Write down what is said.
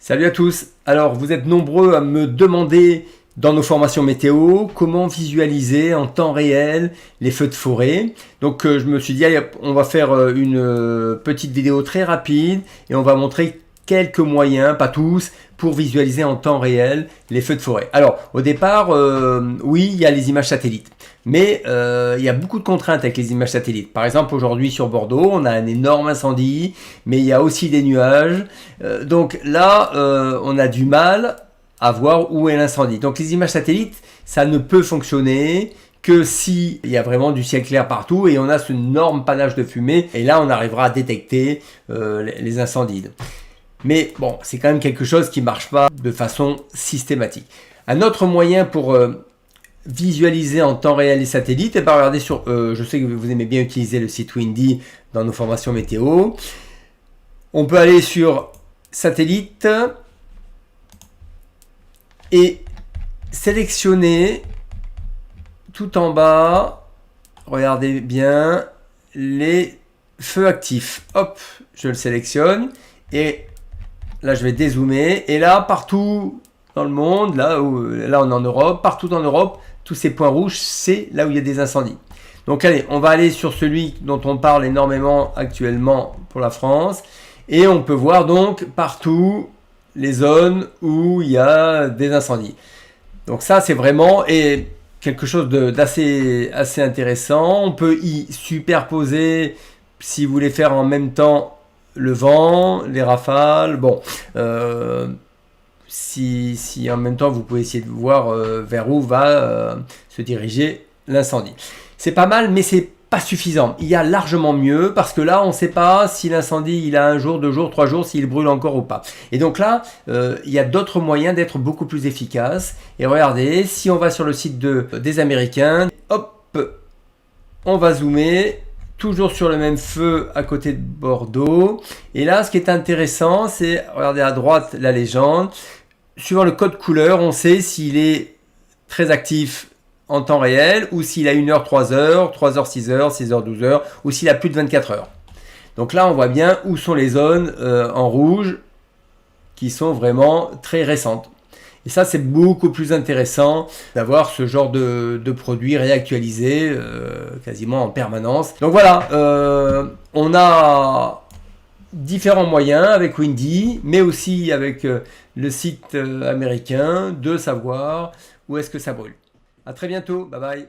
Salut à tous. Alors, vous êtes nombreux à me demander dans nos formations météo comment visualiser en temps réel les feux de forêt. Donc, je me suis dit, allez, on va faire une petite vidéo très rapide et on va montrer quelques moyens, pas tous, pour visualiser en temps réel les feux de forêt. Alors, au départ, oui, il y a les images satellites. Mais il y a beaucoup de contraintes avec les images satellites. Par exemple, aujourd'hui sur Bordeaux, on a un énorme incendie, mais il y a aussi des nuages. Donc là, on a du mal à voir où est l'incendie. Donc les images satellites, ça ne peut fonctionner que si il y a vraiment du ciel clair partout et on a ce énorme panache de fumée. Et là, on arrivera à détecter les incendies. Mais bon, c'est quand même quelque chose qui ne marche pas de façon systématique. Un autre moyen pour visualiser en temps réel les satellites, et bien regardez sur, je sais que vous aimez bien utiliser le site Windy dans nos formations météo. On peut aller sur satellite et sélectionner tout en bas, regardez bien, les feux actifs. Hop, je le sélectionne et là je vais dézoomer et là partout dans le monde, là on est en Europe, partout en Europe, tous ces points rouges, c'est là où il y a des incendies. Donc allez, on va aller sur celui dont on parle énormément actuellement pour la France. Et on peut voir donc partout les zones où il y a des incendies. Donc ça, c'est vraiment quelque chose d'assez intéressant. On peut y superposer, si vous voulez faire en même temps, le vent, les rafales. Bon, si en même temps vous pouvez essayer de voir vers où va se diriger l'incendie. C'est pas mal, mais c'est pas suffisant. Il y a largement mieux parce que là on ne sait pas si l'incendie il a 1 jour, 2 jours, 3 jours, s'il brûle encore ou pas. Et donc là il y a d'autres moyens d'être beaucoup plus efficace. Et regardez, si on va sur le site des Américains, hop, on va zoomer. Toujours sur le même feu à côté de Bordeaux. Et là, ce qui est intéressant, c'est, regardez à droite la légende. Suivant le code couleur, on sait s'il est très actif en temps réel ou s'il a 1 heure, 3 heures, 3 heures, 6 heures, 6 heures, 12 heures ou s'il a plus de 24 heures. Donc là, on voit bien où sont les zones en rouge qui sont vraiment très récentes. Et ça, c'est beaucoup plus intéressant d'avoir ce genre de produit réactualisé quasiment en permanence. Donc voilà, on a différents moyens avec Windy, mais aussi avec le site américain de savoir où est-ce que ça brûle. À très bientôt, bye bye.